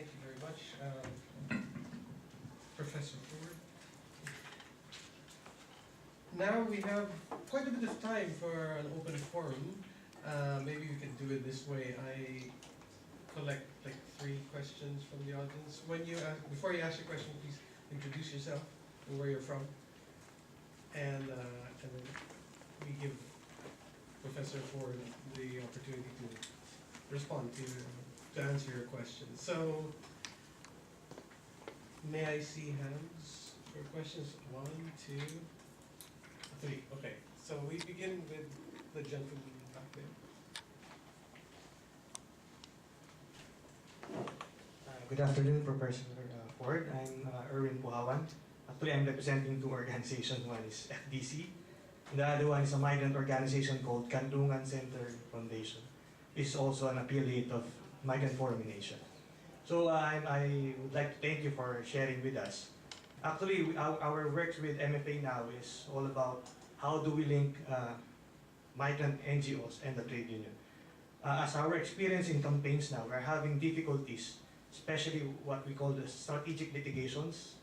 Thank you very much. Professor Ford. Now we have quite a bit of time for an open forum. Maybe we can do it this way. I collect like 3 questions from the audience. Before you ask your question, please introduce yourself and where you're from. And then we give Professor Ford the opportunity to respond to answer your questions. So, may I see hands for questions? 1, 2, 3. Okay, so we begin with the gentleman back there. Good afternoon, Professor Ford. I'm Erwin Buhawan. Actually, I'm representing 2 organizations. One is FDC, and the other one is a migrant organization called Kandungan Center Foundation. It's also an affiliate of Migrant Forum in Asia. So I would like to thank you for sharing with us. Actually, our work with MFA now is all about how do we link migrant NGOs and the trade union. As our experience in campaigns now, we're having difficulties, especially what we call the strategic litigations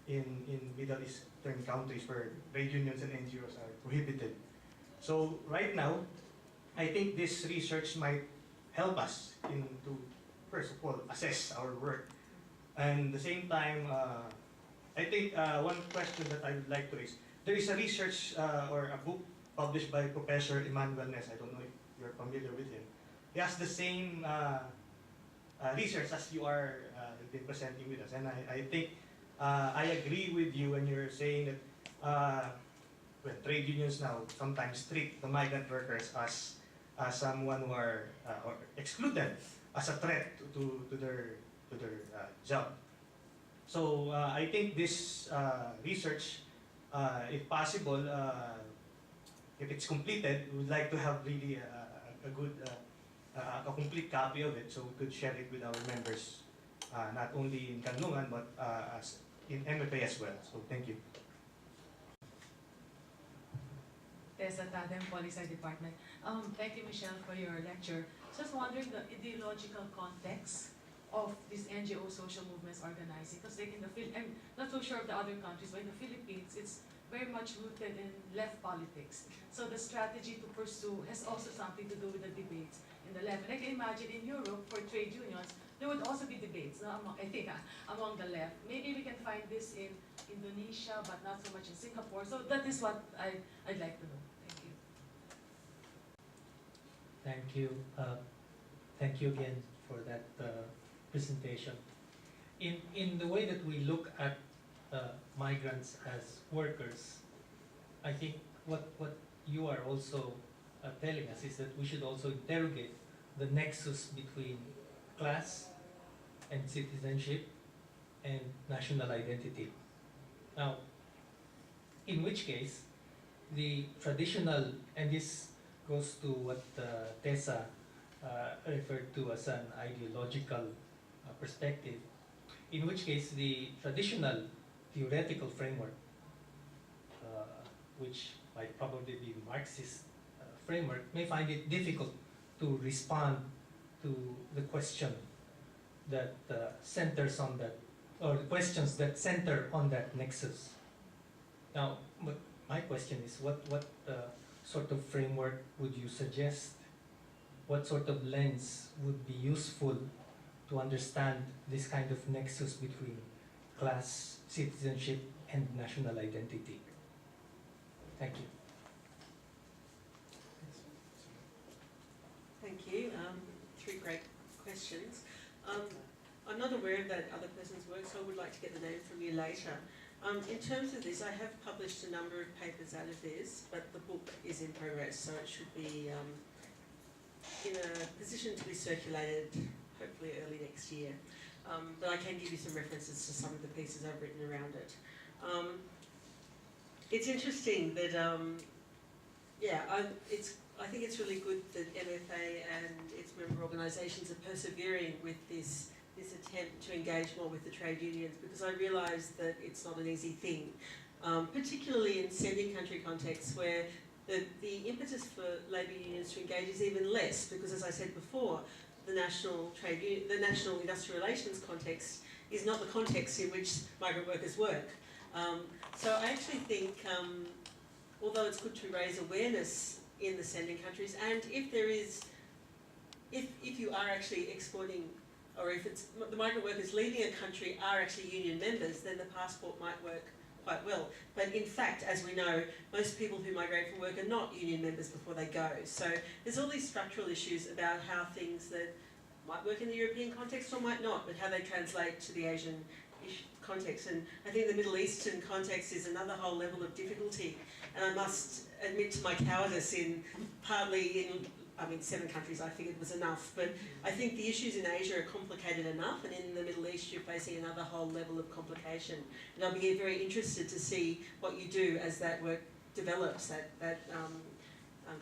in Middle Eastern countries where trade unions and NGOs are prohibited. So right now, I think this research might help us to, first of all, assess our work. And at the same time, I think one question that I would like to raise, there is a research or a book published by Professor Emmanuel Ness. I don't know if you're familiar with him. He has the same research as you are been presenting with us. And I think I agree with you when you're saying that well, trade unions now sometimes treat the migrant workers as someone who are or exclude them as a threat to their job. So I think this research, if possible, if it's completed, we would like to have really a good, a complete copy of it, so we could share it with our members, not only in Kandungan but as in MFA as well. So thank you. Tessa Tadem, Policy Department. Thank you, Michelle, for your lecture. Just wondering the ideological context of these NGO social movements organizing, because like in the I'm not so sure of the other countries, but in the Philippines, it's very much rooted in left politics. So the strategy to pursue has also something to do with the debates in the left. And I can imagine in Europe, for trade unions, there would also be debates, I think, among the left. Maybe we can find this in Indonesia, but not so much in Singapore. So that is what I'd like to know. Thank you. Thank you. Thank you again for that presentation. In the way that we look at migrants as workers, I think what you are also telling us is that we should also interrogate the nexus between class and citizenship and national identity. Now, in which case, the traditional, and this goes to what Tessa referred to as an ideological perspective, in which case the traditional theoretical framework, which might probably be Marxist framework, may find it difficult to respond to the question that centers on that, or the questions that center on that nexus. Now, my question is, what sort of framework would you suggest? What sort of lens would be useful to understand this kind of nexus between class, citizenship, and national identity? Thank you. Thank you. 3 great questions. I'm not aware of that other person's work, so I would like to get the name from you later. In terms of this, I have published a number of papers out of this, but the book is in progress, so it should be in a position to be circulated hopefully early next year. But I can give you some references to some of the pieces I've written around it. It's interesting that, I think it's really good that MFA and its member organisations are persevering with this attempt to engage more with the trade unions, because I realise that it's not an easy thing, particularly in sending country contexts where the impetus for labour unions to engage is even less, because as I said before, the national industrial relations context is not the context in which migrant workers work. So I actually think, although it's good to raise awareness in the sending countries, and if there is, if you are actually exporting, or if it's the migrant workers leaving a country are actually union members, then the passport might work quite well. But in fact, as we know, most people who migrate for work are not union members before they go. So there's all these structural issues about how things that might work in the European context or might not, but how they translate to the Asian context. And I think the Middle Eastern context is another whole level of difficulty. And I must admit to my cowardice in partly in, I mean, 7 countries I figured was enough, but I think the issues in Asia are complicated enough, and in the Middle East you're facing another whole level of complication. And I'll be very interested to see what you do as that work develops, that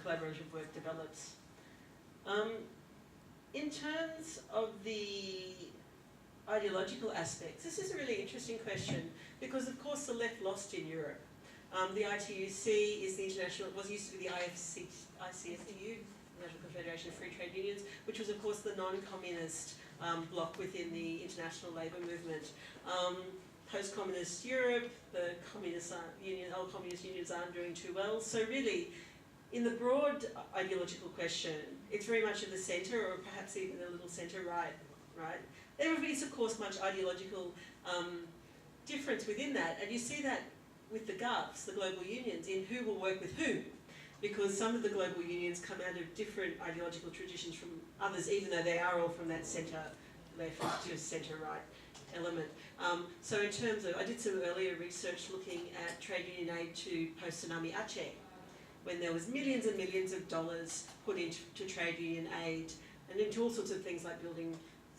collaborative work develops. In terms of the ideological aspects, this is a really interesting question, because of course the left lost in Europe. The ITUC is the international, it was used to be the ICSU, National Confederation of Free Trade Unions, which was of course the non-communist bloc within the international labour movement. Post-communist Europe, the communist old communist unions aren't doing too well. So really, in the broad ideological question, it's very much at the centre, or perhaps even a little centre-right, right? There is, of course, much ideological difference within that, and you see that with the GUVs, the global unions, in who will work with whom, because some of the global unions come out of different ideological traditions from others, even though they are all from that centre-left to centre-right element. So in terms of, I did some earlier research looking at trade union aid to post-tsunami Aceh, when there was millions and millions of dollars put into trade union aid and into all sorts of things like building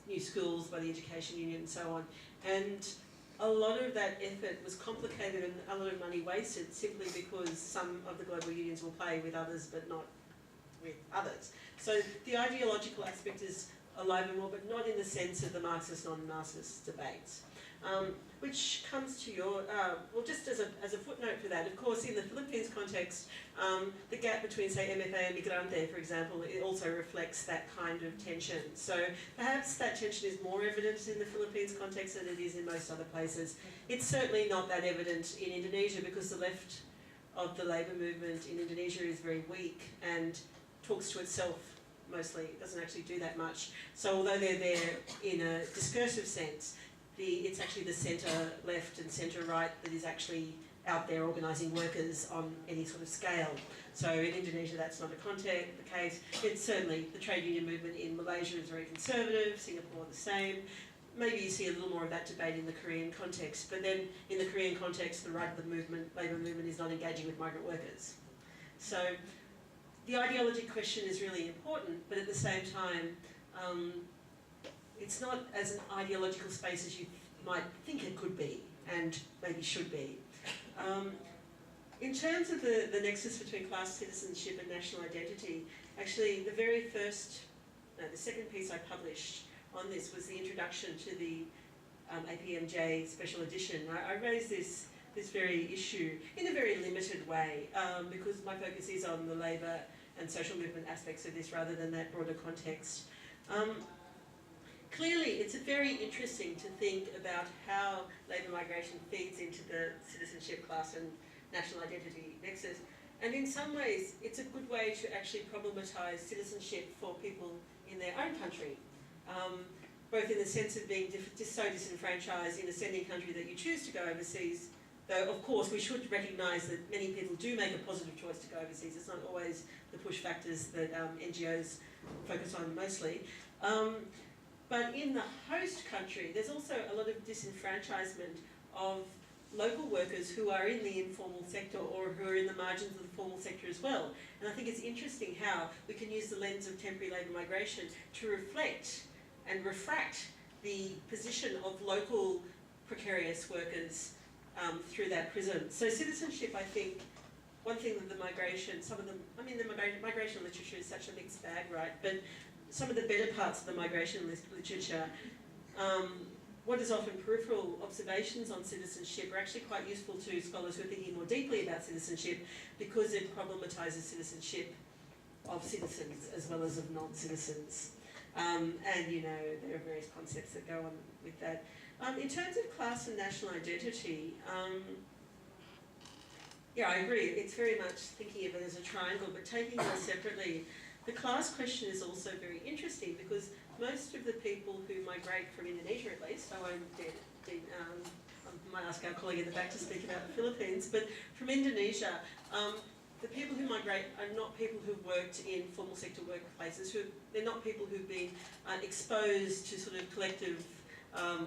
new schools by the education union and so on. And a lot of that effort was complicated and a lot of money wasted simply because some of the global unions will play with others but not with others. So the ideological aspect is alive and well, but not in the sense of the Marxist, non-Marxist debates. Which comes to your, well, just as a footnote for that, of course, in the Philippines context, the gap between, say, MFA and Migrante, for example, it also reflects that kind of tension. So perhaps that tension is more evident in the Philippines context than it is in most other places. It's certainly not that evident in Indonesia, because the left of the labour movement in Indonesia is very weak and talks to itself mostly. It doesn't actually do that much. So although they're there in a discursive sense, it's actually the centre-left and centre-right that is actually out there organising workers on any sort of scale. So in Indonesia that's not the case. It's certainly, the trade union movement in Malaysia is very conservative, Singapore the same. Maybe you see a little more of that debate in the Korean context, but then in the Korean context the right of the movement, labour movement, is not engaging with migrant workers. So the ideology question is really important, but at the same time, it's not as an ideological space as you might think it could be, and maybe should be. In terms of the nexus between class citizenship and national identity, actually the second piece I published on this was the introduction to the APMJ special edition. I raised this very issue in a very limited way, because my focus is on the labour and social movement aspects of this rather than that broader context. Clearly, it's very interesting to think about how labour migration feeds into the citizenship, class and national identity nexus. And in some ways, it's a good way to actually problematise citizenship for people in their own country, both in the sense of being so disenfranchised in a sending country that you choose to go overseas, though of course we should recognise that many people do make a positive choice to go overseas. It's not always the push factors that NGOs focus on mostly. But in the host country, there's also a lot of disenfranchisement of local workers who are in the informal sector or who are in the margins of the formal sector as well. And I think it's interesting how we can use the lens of temporary labour migration to reflect and refract the position of local precarious workers through that prism. So citizenship, I think, one thing that the migration literature is such a mixed bag, right? But some of the better parts of the migration literature, what is often peripheral observations on citizenship are actually quite useful to scholars who are thinking more deeply about citizenship, because it problematises citizenship of citizens as well as of non-citizens. And you know, there are various concepts that go on with that. In terms of class and national identity, yeah, I agree. It's very much thinking of it as a triangle, but taking them separately. The class question is also very interesting because most of the people who migrate from Indonesia, at least, I might ask our colleague in the back to speak about the Philippines, but from Indonesia, the people who migrate are not people who've worked in formal sector workplaces. They're not people who've been exposed to sort of collective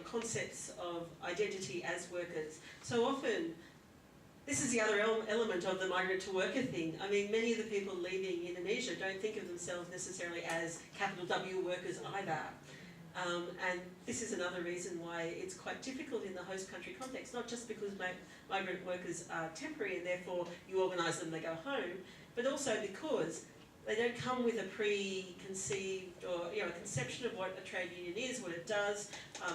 concepts of identity as workers. So often, this is the other element of the migrant to worker thing. I mean, many of the people leaving Indonesia don't think of themselves necessarily as capital W workers either. And this is another reason why it's quite difficult in the host country context, not just because migrant workers are temporary and therefore you organise them, they go home, but also because they don't come with a preconceived or a conception of what a trade union is, what it does.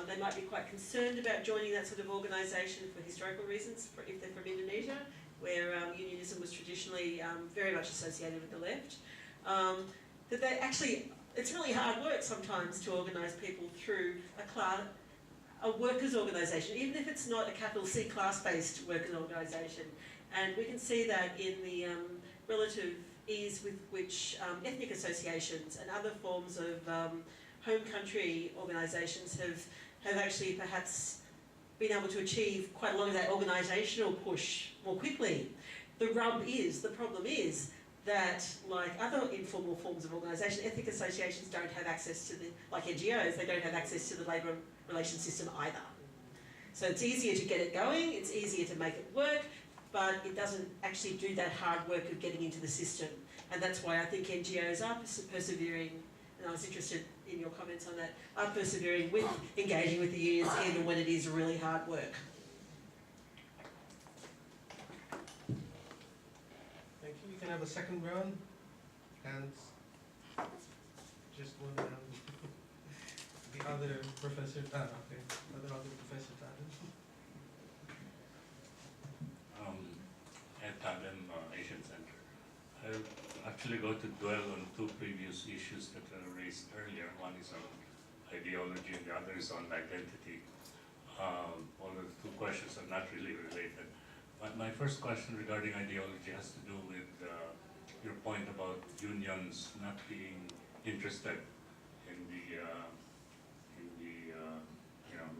They might be quite concerned about joining that sort of organisation for historical reasons, if they're from Indonesia, where unionism was traditionally very much associated with the left. That they actually, it's really hard work sometimes to organise people through a workers' organisation, even if it's not a capital C class-based workers' organisation. And we can see that in the relative ease with which ethnic associations and other forms of home country organisations have actually perhaps been able to achieve quite a lot of that organisational push more quickly. The problem is that, like other informal forms of organisation, ethnic associations don't have access to like NGOs, they don't have access to the labour relations system either. So it's easier to get it going, it's easier to make it work, but it doesn't actually do that hard work of getting into the system. And that's why I think NGOs are persevering, and I was interested in your comments on that, are persevering with engaging with the unions even when it is really hard work. Thank you. You can have a second round. Hands. Just one round. The other professor, okay. Other professor Taden. At Tandem Asian Center. I'm actually going to dwell on two previous issues that were raised earlier. One is on ideology and the other is on identity. Although the two questions are not really related. But my first question regarding ideology has to do with your point about unions not being interested in the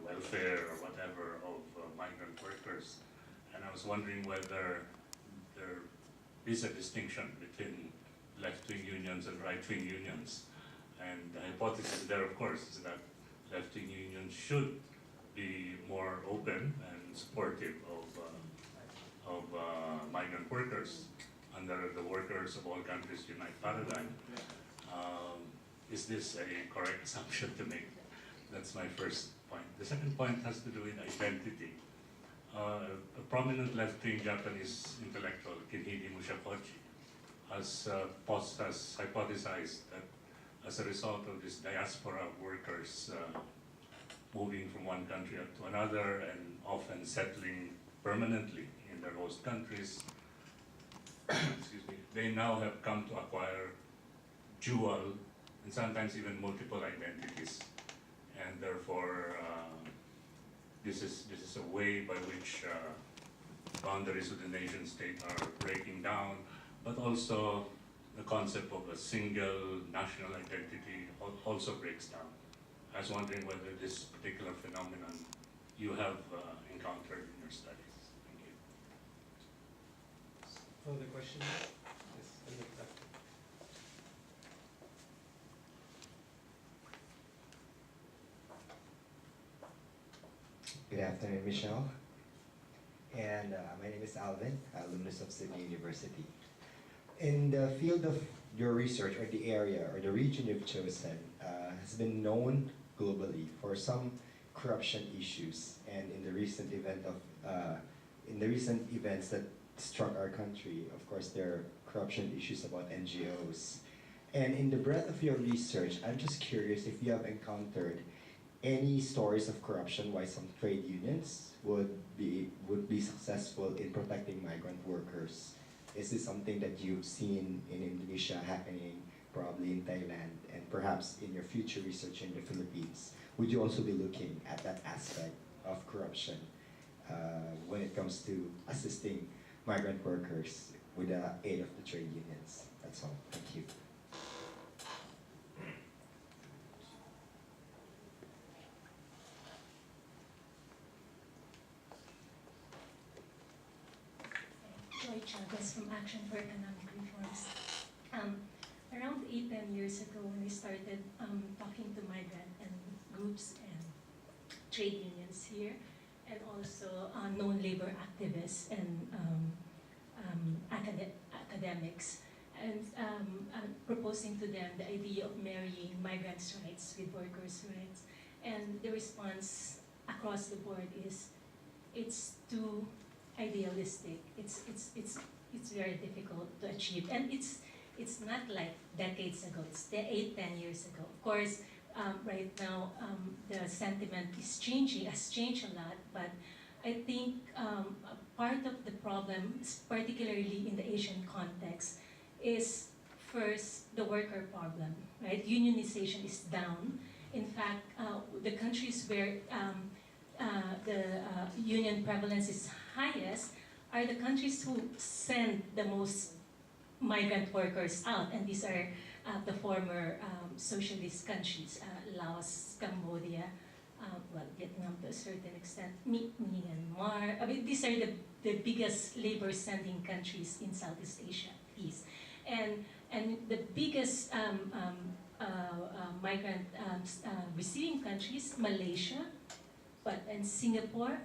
welfare or whatever of migrant workers. And I was wondering whether there is a distinction between left-wing unions and right-wing unions. And the hypothesis there, of course, is that left-wing unions should be more open and supportive of migrant workers under the Workers of All Countries Unite paradigm. Is this a correct assumption to make? That's my first point. The second point has to do with identity. A prominent left-wing Japanese intellectual, Kinhide Mushakochi, has hypothesized that as a result of this diaspora of workers moving from one country to another and often settling permanently in their host countries, excuse me, they now have come to acquire dual and sometimes even multiple identities, and therefore this is a way by which boundaries of the nation state are breaking down, but also the concept of a single national identity also breaks down. I was wondering whether this particular phenomenon you have encountered in your studies. Thank you. Further questions? Yes, in the back. Good afternoon, Michele. And my name is Alvin, alumnus of Sydney University. In the field of your research, or the area or the region you've chosen, has been known globally for some corruption issues. And in the recent events that struck our country, of course, there are corruption issues about NGOs. And in the breadth of your research, I'm just curious if you have encountered any stories of corruption why some trade unions would be successful in protecting migrant workers. Is this something that you've seen in Indonesia happening probably in Thailand, and perhaps in your future research in the Philippines, would you also be looking at that aspect of corruption when it comes to assisting migrant workers with the aid of the trade unions? That's all. Thank you. Joy Chavez from Action for Economic Reforms. Around 8-10 years ago, when we started talking to migrant and groups and trade unions here, and also known labor activists and academics, and proposing to them the idea of marrying migrants' rights with workers' rights, and the response across the board is it's too idealistic. It's very difficult to achieve, and it's not like decades ago. It's 8-10 years ago. Of course, right now the sentiment is changing. Has changed a lot, but I think part of the problem, particularly in the Asian context, is first the worker problem. Right, unionization is down. In fact, the countries where the union prevalence is highest are the countries who send the most migrant workers out, and these are the former socialist countries, Laos, Cambodia, well, Vietnam to a certain extent, Myanmar. I mean, these are the biggest labor sending countries in Southeast Asia, please. And the biggest migrant receiving countries, Malaysia, and Singapore,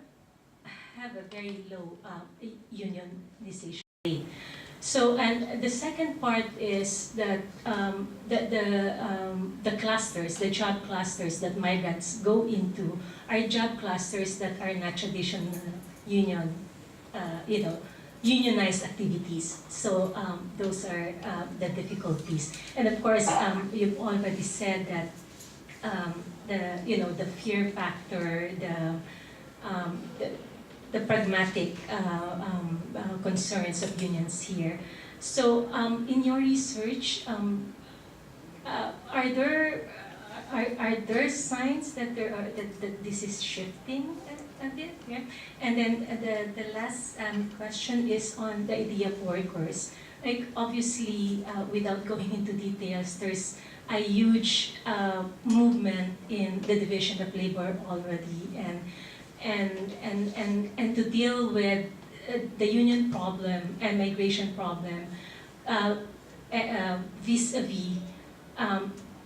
have a very low unionization rate. So, and the second part is that the clusters, the job clusters that migrants go into, are job clusters that are not traditional union, unionized activities. So those are the difficulties. And of course, you've already said that the fear factor, the pragmatic concerns of unions here. So, in your research, are there signs that that this is shifting a bit? Yeah. And then the last question is on the idea of workers. Like, obviously, without going into details, there's a huge movement in the division of labor already, and to deal with the union problem and migration problem vis-a-vis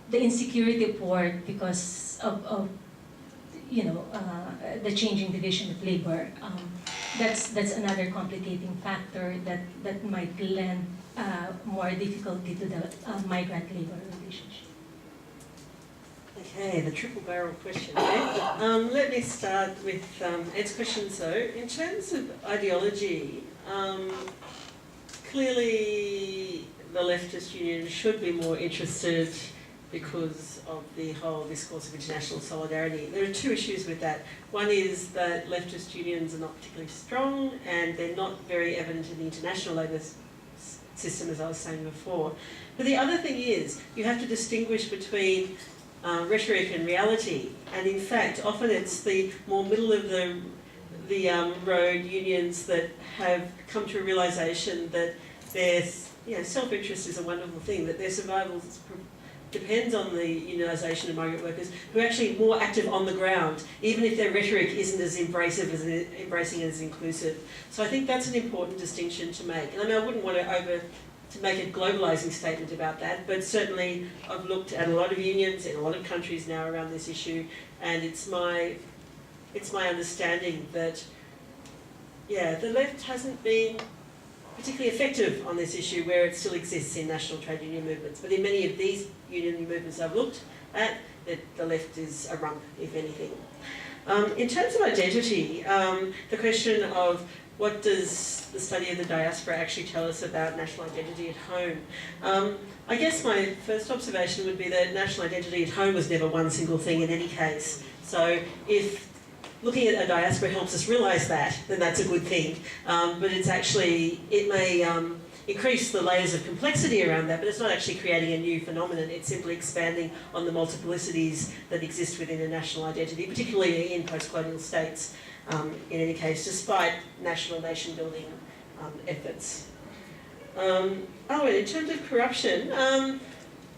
the insecurity of work because of the changing division of labor. That's another complicating factor that might lend more difficulty to the migrant-labor relationship. Okay, the triple barrel question there. Let me start with Ed's question. So, in terms of ideology, clearly the leftist union should be more interested because of the whole discourse of international solidarity. There are two issues with that. One is that leftist unions are not particularly strong and they're not very evident in the international labour system, as I was saying before. But the other thing is you have to distinguish between rhetoric and reality, and in fact often it's the more middle of the road unions that have come to a realisation that their self-interest is a wonderful thing, that their survival depends on the unionisation of migrant workers who are actually more active on the ground, even if their rhetoric isn't as embracing as inclusive. So I think that's an important distinction to make. And I mean, I wouldn't want to make a globalising statement about that, but certainly I've looked at a lot of unions in a lot of countries now around this issue, and it's my understanding that, the left hasn't been particularly effective on this issue where it still exists in national trade union movements. But in many of these union movements I've looked at, the left is a rump, if anything. In terms of identity, the question of what does the study of the diaspora actually tell us about national identity at home? I guess my first observation would be that national identity at home was never one single thing in any case. So if looking at a diaspora helps us realise that, then that's a good thing. But it's actually, it increase the layers of complexity around that, but it's not actually creating a new phenomenon. It's simply expanding on the multiplicities that exist within a national identity, particularly in post-colonial states, in any case, despite national nation-building efforts. And in terms of corruption,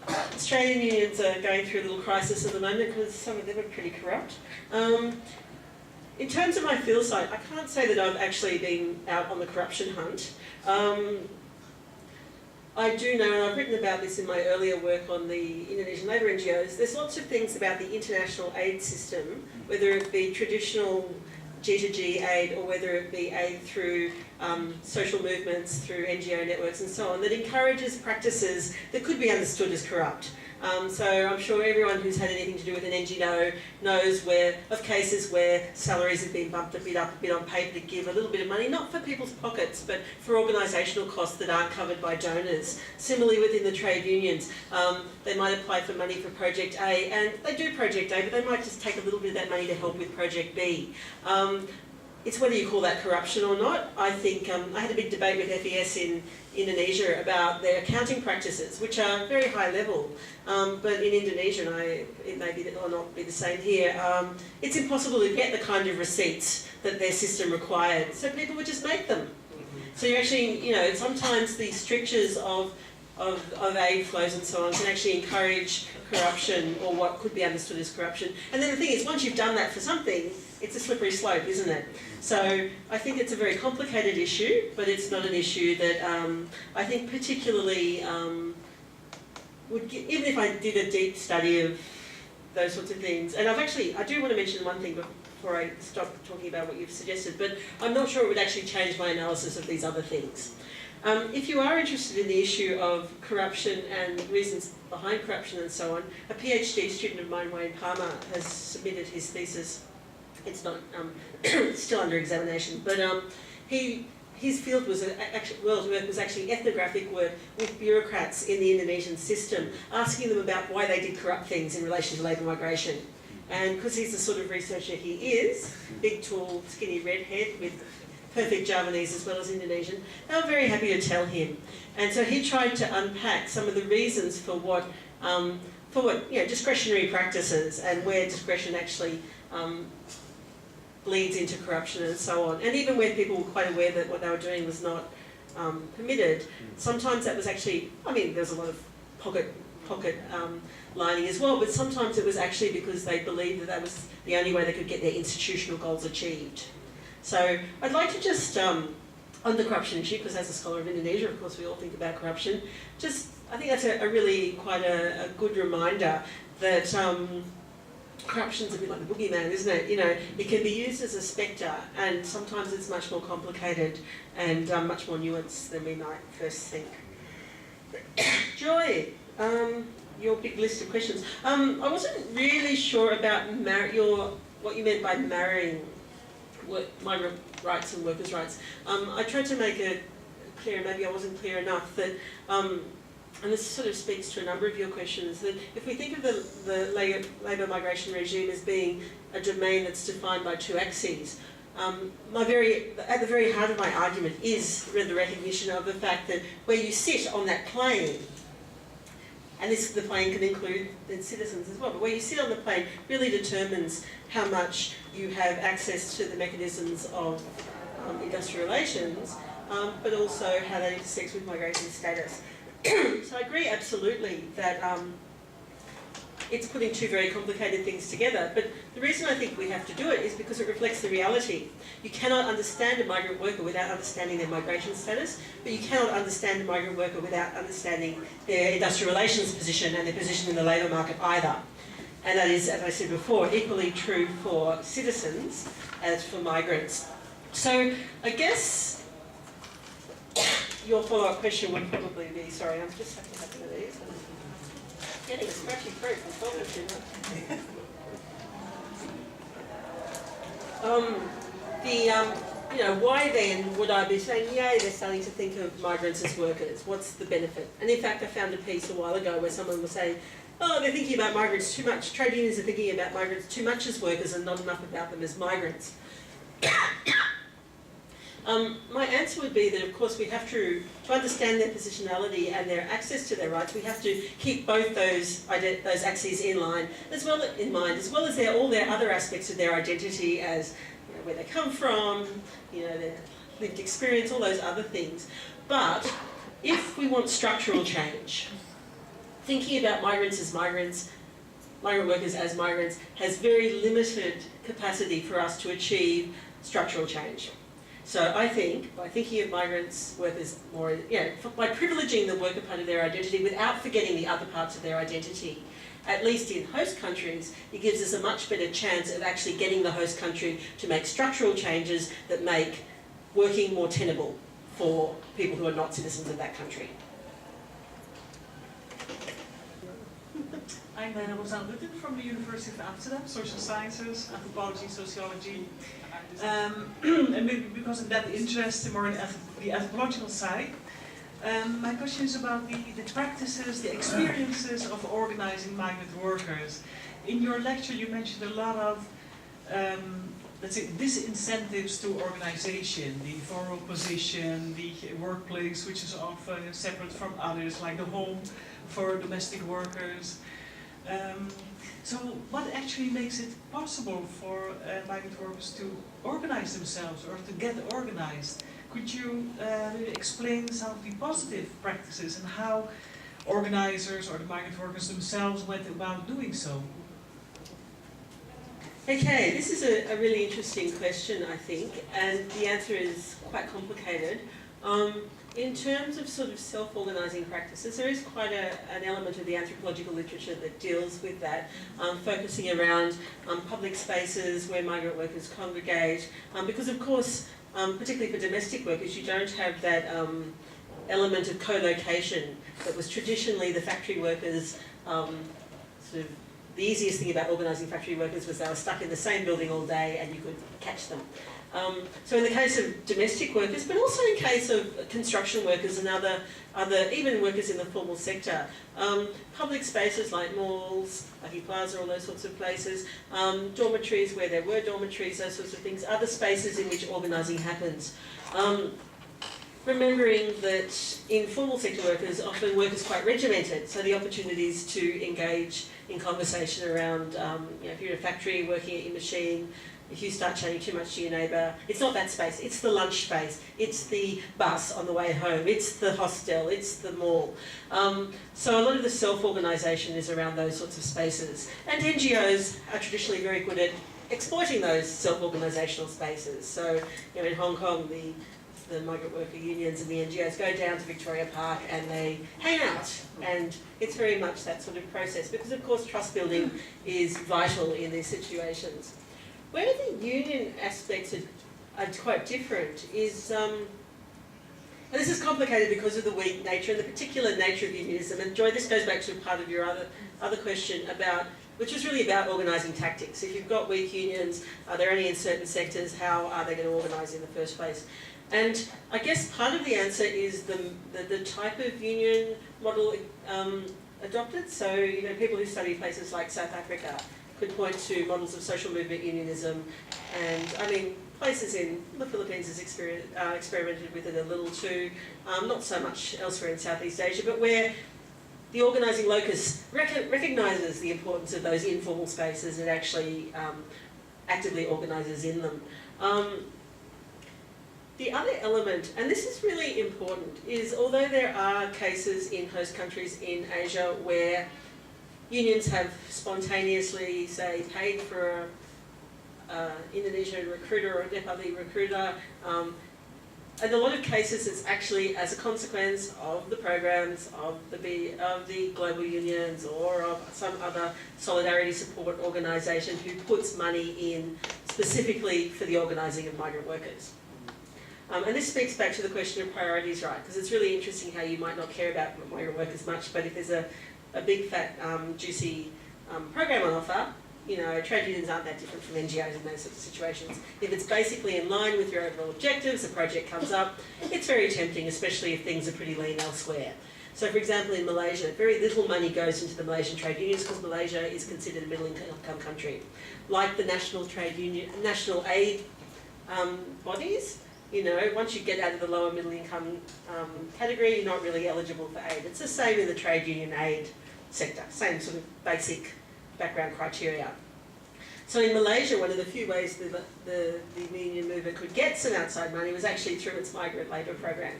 Australian unions are going through a little crisis at the moment because some of them are pretty corrupt. In terms of my field site, I can't say that I've actually been out on the corruption hunt. I do know, and I've written about this in my earlier work on the Indonesian labour NGOs, there's lots of things about the international aid system, whether it be traditional G2G aid or whether it be aid through social movements, through NGO networks and so on, that encourages practices that could be understood as corrupt. So I'm sure everyone who's had anything to do with an NGO knows of cases where salaries have been bumped a bit up, a bit on paper to give a little bit of money, not for people's pockets, but for organisational costs that aren't covered by donors. Similarly, within the trade unions, they might apply for money for Project A, and they do Project A, but they might just take a little bit of that money to help with Project B. It's whether you call that corruption or not. I think I had a big debate with FES in Indonesia about their accounting practices, which are very high level. But in Indonesia, and it may be or not be the same here, it's impossible to get the kind of receipts that their system required. So people would just make them. So you actually, sometimes the strictures of aid flows and so on can actually encourage corruption or what could be understood as corruption. And then the thing is, once you've done that for something, it's a slippery slope, isn't it? So I think it's a very complicated issue, but it's not an issue that I think particularly even if I did a deep study of those sorts of things, and I do want to mention one thing before I stop talking about what you've suggested, but I'm not sure it would actually change my analysis of these other things. If you are interested in the issue of corruption and reasons behind corruption and so on, a PhD student of mine, Wayne Palmer, has submitted his thesis. It's not still under examination, but his field was actually ethnographic work with bureaucrats in the Indonesian system, asking them about why they did corrupt things in relation to labour migration. And because he's the sort of researcher he is, big, tall, skinny redhead with perfect Javanese as well as Indonesian, they were very happy to tell him. And so he tried to unpack some of the reasons for what discretionary practices and where discretion actually bleeds into corruption and so on. And even where people were quite aware that what they were doing was not permitted, sometimes that was actually, there's a lot of pocket lining as well, but sometimes it was actually because they believed that was the only way they could get their institutional goals achieved. So I'd like to just, on the corruption issue, because as a scholar of Indonesia, of course, we all think about corruption, I think that's a really quite a good reminder that corruption's a bit like the boogeyman, isn't it? It can be used as a spectre, and sometimes it's much more complicated and much more nuanced than we might first think. Joy, your big list of questions. I wasn't really sure about what you meant by marrying migrant rights and workers' rights. I tried to make it clear, maybe I wasn't clear enough, that and this sort of speaks to a number of your questions, that if we think of the labour migration regime as being a domain that's defined by two axes, at the very heart of my argument is the recognition of the fact that where you sit on that plane, and the plane can include the citizens as well, but where you sit on the plane really determines how much you have access to the mechanisms of industrial relations, but also how that intersects with migration status. So I agree absolutely that it's putting two very complicated things together, but the reason I think we have to do it is because it reflects the reality. You cannot understand a migrant worker without understanding their migration status, but you cannot understand a migrant worker without understanding their industrial relations position and their position in the labour market either. And that is, as I said before, equally true for citizens as for migrants. So I guess your follow-up question would probably be, sorry, I'm just having one of these. I'm getting a scratchy throat from talking too much. Why then would I be saying, yay, they're starting to think of migrants as workers? What's the benefit? And in fact, I found a piece a while ago where someone was saying, oh, they're thinking about migrants too much. Trade unions are thinking about migrants too much as workers and not enough about them as migrants. My answer would be that, of course, we have to understand their positionality and their access to their rights, we have to keep both those axes in line, as well as all their other aspects of their identity, as where they come from, their lived experience, all those other things. But if we want structural change, thinking about migrants as migrants, migrant workers as migrants, has very limited capacity for us to achieve structural change. So I think, by thinking of migrants, workers more, by privileging the worker part of their identity without forgetting the other parts of their identity, at least in host countries, it gives us a much better chance of actually getting the host country to make structural changes that make working more tenable for people who are not citizens of that country. I'm Rosanne Rutten from the University of Amsterdam, Social Sciences, Anthropology, Sociology. And maybe because of that interest more in the anthropological side, my question is about the practices, the experiences of organizing migrant workers. In your lecture you mentioned a lot of, let's say, disincentives to organization, the formal position, the workplace which is often separate from others, like the home for domestic workers. So what actually makes it possible for migrant workers to organize themselves or to get organized? Could you explain some of the positive practices and how organizers or the migrant workers themselves went about doing so? Okay, this is a really interesting question, I think, and the answer is quite complicated. In terms of sort of self-organising practices, there is quite an element of the anthropological literature that deals with that, focusing around public spaces where migrant workers congregate, because of course, particularly for domestic workers, you don't have that element of co-location that was traditionally the factory workers, sort of the easiest thing about organising factory workers was they were stuck in the same building all day and you could catch them. So in the case of domestic workers, but also in case of construction workers and other even workers in the formal sector, public spaces like malls, Lucky Plaza, all those sorts of places, dormitories where there were dormitories, those sorts of things, other spaces in which organising happens. Remembering that in formal sector workers, often work is quite regimented, so the opportunities to engage in conversation around, if you're in a factory working at your machine, if you start chatting too much to your neighbour, it's not that space, it's the lunch space, it's the bus on the way home, it's the hostel, it's the mall. So a lot of the self-organisation is around those sorts of spaces. And NGOs are traditionally very good at exploiting those self-organisational spaces. So in Hong Kong, the migrant worker unions and the NGOs go down to Victoria Park and they hang out. And it's very much that sort of process because, of course, trust building is vital in these situations. Where the union aspects are quite different is, and this is complicated because of the weak nature and the particular nature of unionism. And Joy, this goes back to part of your other question about, which was really about organising tactics. If you've got weak unions, they're only in certain sectors, how are they going to organise in the first place? And I guess part of the answer is the type of union model adopted. So, people who study places like South Africa could point to models of social movement unionism, and places in the Philippines has experimented with it a little too, not so much elsewhere in Southeast Asia, but where the organising locus recognises the importance of those informal spaces and actually actively organises in them. The other element, and this is really important, is although there are cases in host countries in Asia where unions have spontaneously, say, paid for an Indonesian recruiter or a Nepali recruiter, in a lot of cases it's actually as a consequence of the programs of the global unions or of some other solidarity support organisation who puts money in specifically for the organising of migrant workers. And this speaks back to the question of priorities, right? Because it's really interesting how you might not care about migrant workers much, but if there's a big fat juicy program on offer, trade unions aren't that different from NGOs in those sorts of situations. If it's basically in line with your overall objectives, a project comes up, it's very tempting, especially if things are pretty lean elsewhere. So for example, in Malaysia, very little money goes into the Malaysian trade unions because Malaysia is considered a middle income country. Like the national trade union, national aid bodies, You know, once you get out of the lower middle income category, you're not really eligible for aid. It's the same in the trade union aid sector, same sort of basic background criteria. So in Malaysia, one of the few ways the union movement could get some outside money was actually through its migrant labour program.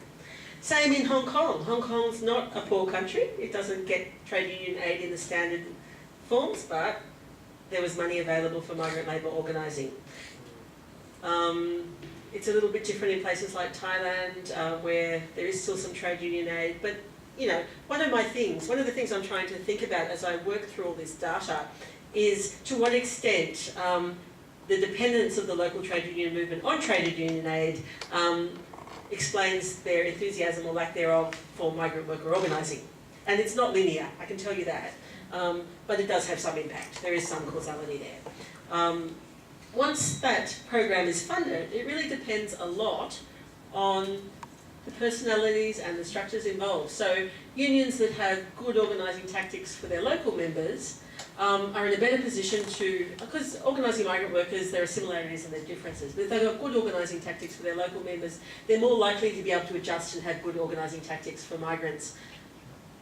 Same in Hong Kong. Hong Kong's not a poor country. It doesn't get trade union aid in the standard forms, but there was money available for migrant labour organising. It's a little bit different in places like Thailand, where there is still some trade union aid. But, you know, one of the things I'm trying to think about as I work through all this data is to what extent the dependence of the local trade union movement on trade union aid explains their enthusiasm or lack thereof for migrant worker organising. And it's not linear, I can tell you that. But it does have some impact. There is some causality there. Once that program is funded, it really depends a lot on the personalities and the structures involved. So unions that have good organising tactics for their local members are in a better position to, because organising migrant workers, there are similarities and there are differences, but if they've got good organising tactics for their local members, they're more likely to be able to adjust and have good organising tactics for migrants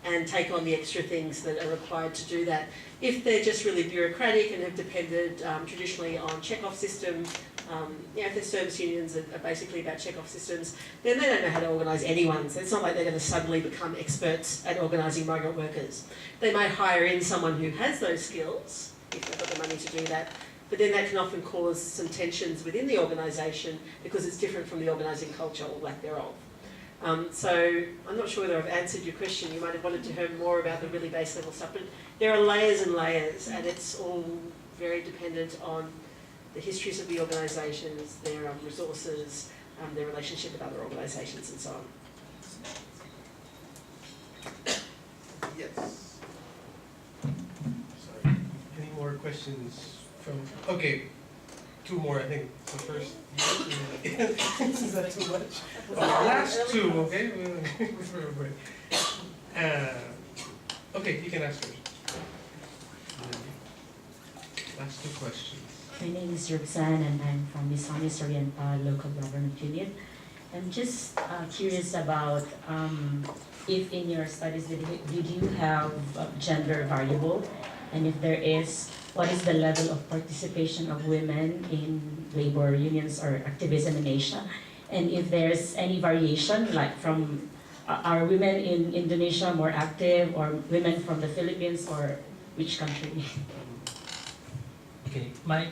and take on the extra things that are required to do that. If they're just really bureaucratic and have depended traditionally on check-off systems, if their service unions are basically about check-off systems, then they don't know how to organise anyone. So it's not like they're going to suddenly become experts at organising migrant workers. They might hire in someone who has those skills, if they've got the money to do that, but then that can often cause some tensions within the organisation because it's different from the organising culture or lack thereof. So I'm not sure whether I've answered your question. You might have wanted to hear more about the really base level stuff, but there are layers and layers, and it's all very dependent on the histories of the organisations, their resources, their relationship with other organisations and so on. Yes. Sorry. Any more questions from? Okay, two more. I think so. First, is that too much? Last two. Okay. Okay, you can ask first. Last two questions. My name is Roxanne and I'm from the Misamis Oriental Local Government Unit. I'm just curious about if in your studies did you have gender variable, and if there is, what is the level of participation of women in labor unions or activism in Asia, and if there's any variation, like from are women in Indonesia more active, or women from the Philippines, or which country? Okay, my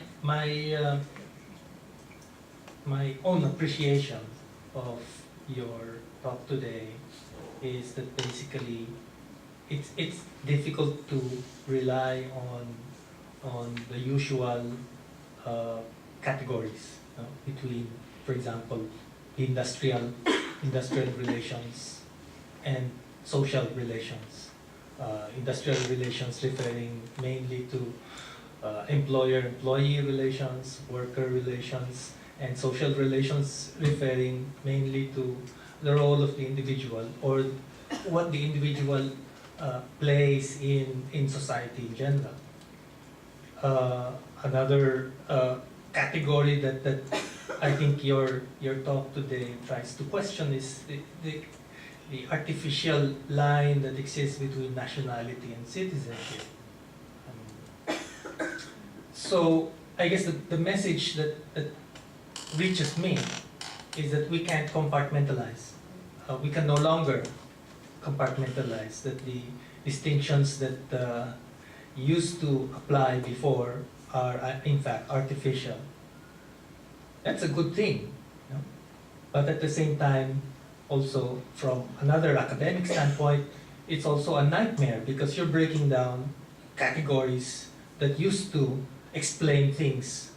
own appreciation of your talk today is that basically it's difficult to rely on the usual categories between, for example, industrial relations and social relations. Industrial relations referring mainly to employer-employee relations, worker relations, and social relations referring mainly to the role of the individual or what the individual plays in society in general. Another category that I think your talk today tries to question is the artificial line that exists between nationality and citizenship. So I guess the message that reaches me is that we can't compartmentalize. We can no longer compartmentalize, that the distinctions that used to apply before are in fact artificial. That's a good thing, but at the same time, also from another academic standpoint, it's also a nightmare because you're breaking down categories that used to explain things,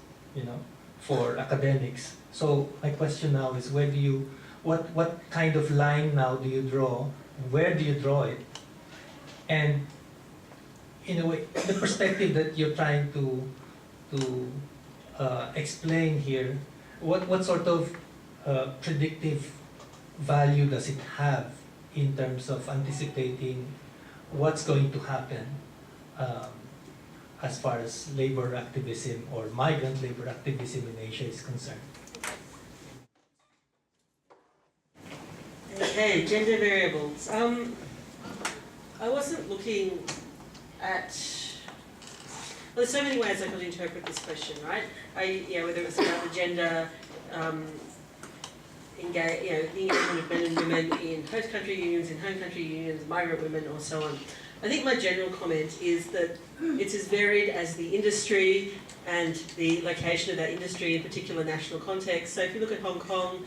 for academics. So my question now is, what kind of line now do you draw? Where do you draw it? And in a way, the perspective that you're trying to explain here, what sort of predictive value does it have in terms of anticipating what's going to happen as far as labor activism or migrant labor activism in Asia is concerned? Okay, gender variables. I wasn't looking at. Well, there's so many ways I could interpret this question, right? Whether it's about the gender, the engagement of men and women in host country unions, in home country unions, migrant women, or so on. I think my general comment is that it's as varied as the industry and the location of that industry in particular national context. So if you look at Hong Kong,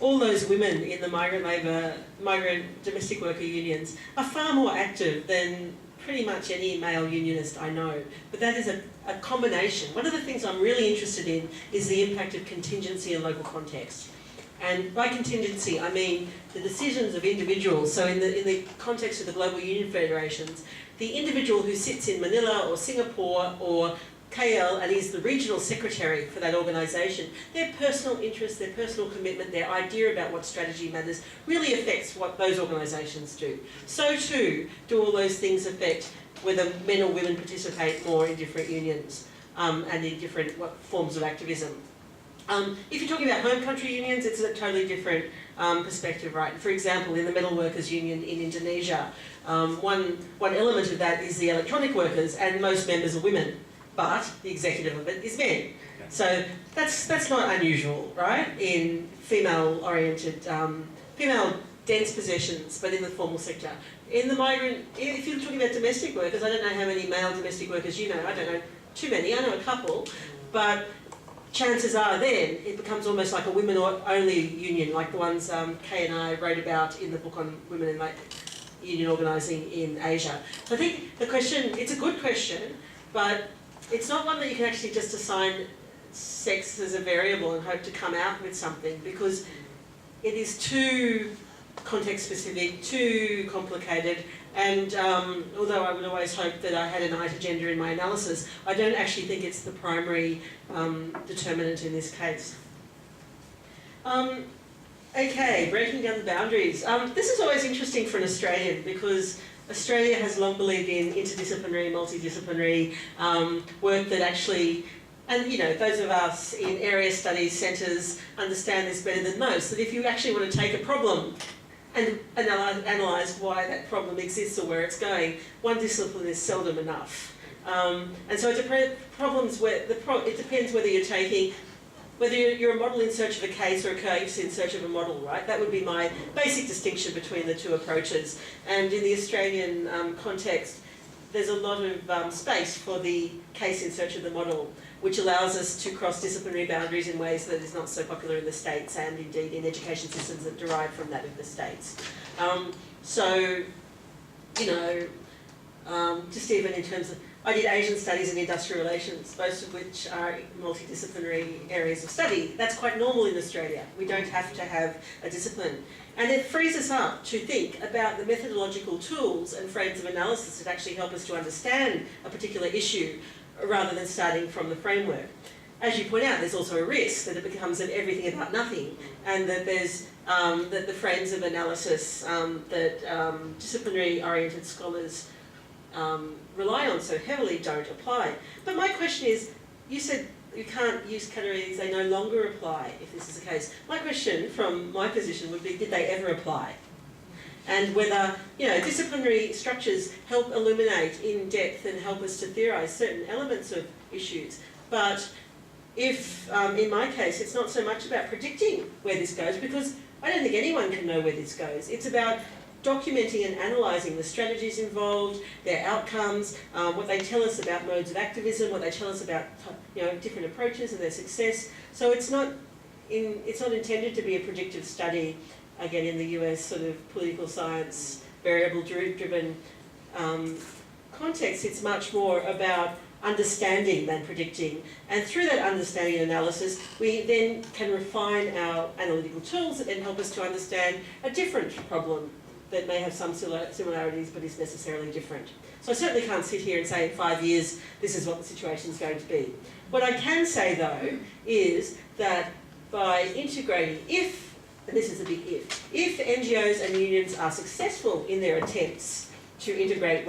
all those women in the migrant domestic worker unions are far more active than pretty much any male unionist I know. But that is a combination. One of the things I'm really interested in is the impact of contingency in local context. And by contingency, I mean the decisions of individuals. So in the context of the global union federations, the individual who sits in Manila or Singapore or KL and is the regional secretary for that organisation, their personal interest, their personal commitment, their idea about what strategy matters really affects what those organisations do. So too do all those things affect whether men or women participate more in different unions and in different forms of activism. If you're talking about home country unions, it's a totally different perspective, right? For example, in the metal workers union in Indonesia, one element of that is the electronic workers, and most members are women, but the executive of it is men. So that's not unusual, right? In female-oriented, female-dense positions, but in the formal sector. In the migrant, if you're talking about domestic workers, I don't know how many male domestic workers you know. I don't know too many. I know a couple, but chances are then it becomes almost like a women-only union, like the ones Kay and I wrote about in the book on women in union organising in Asia. So I think the question, it's a good question, but it's not one that you can actually just assign sex as a variable and hope to come out with something, because it is too context-specific, too complicated, and although I would always hope that I had an eye to gender in my analysis, I don't actually think it's the primary determinant in this case. Okay, breaking down the boundaries. This is always interesting for an Australian, because Australia has long believed in interdisciplinary, multidisciplinary work that actually, and those of us in area studies centres understand this better than most, that if you actually want to take a problem and analyse why that problem exists or where it's going, one discipline is seldom enough. And so it depends whether you're taking, whether you're a model in search of a case or a case in search of a model, right? That would be my basic distinction between the two approaches. And in the Australian context, there's a lot of space for the case in search of the model, which allows us to cross disciplinary boundaries in ways that is not so popular in the States, and indeed in education systems that derive from that in the States. Just even in terms of, I did Asian studies and industrial relations, most of which are multidisciplinary areas of study. That's quite normal in Australia. We don't have to have a discipline. And it frees us up to think about the methodological tools and frames of analysis that actually help us to understand a particular issue, rather than starting from the framework. As you point out, there's also a risk that it becomes an everything about nothing, and that there's that the frames of analysis that disciplinary-oriented scholars rely on so heavily don't apply. But my question is, you said you can't use categories, they no longer apply if this is the case. My question from my position would be, did they ever apply? And whether, disciplinary structures help illuminate in depth and help us to theorise certain elements of issues. But if, in my case, it's not so much about predicting where this goes, because I don't think anyone can know where this goes. It's about documenting and analysing the strategies involved, their outcomes, what they tell us about modes of activism, what they tell us about different approaches and their success. So it's not intended to be a predictive study. Again, in the US sort of political science, variable-driven context, it's much more about understanding than predicting. And through that understanding and analysis, we then can refine our analytical tools that then help us to understand a different problem that may have some similarities but is necessarily different. So I certainly can't sit here and say in 5 years, this is what the situation is going to be. What I can say, though, is that by integrating, and this is a big if NGOs and unions are successful in their attempts to integrate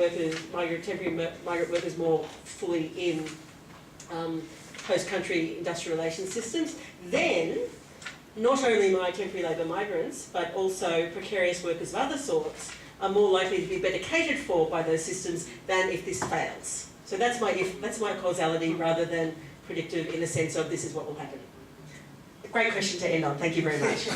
temporary migrant workers more fully in host country industrial relations systems, then not only my temporary labour migrants, but also precarious workers of other sorts are more likely to be better catered for by those systems than if this fails. So that's my if, that's my causality rather than predictive in the sense of this is what will happen. A great question to end on. Thank you very much.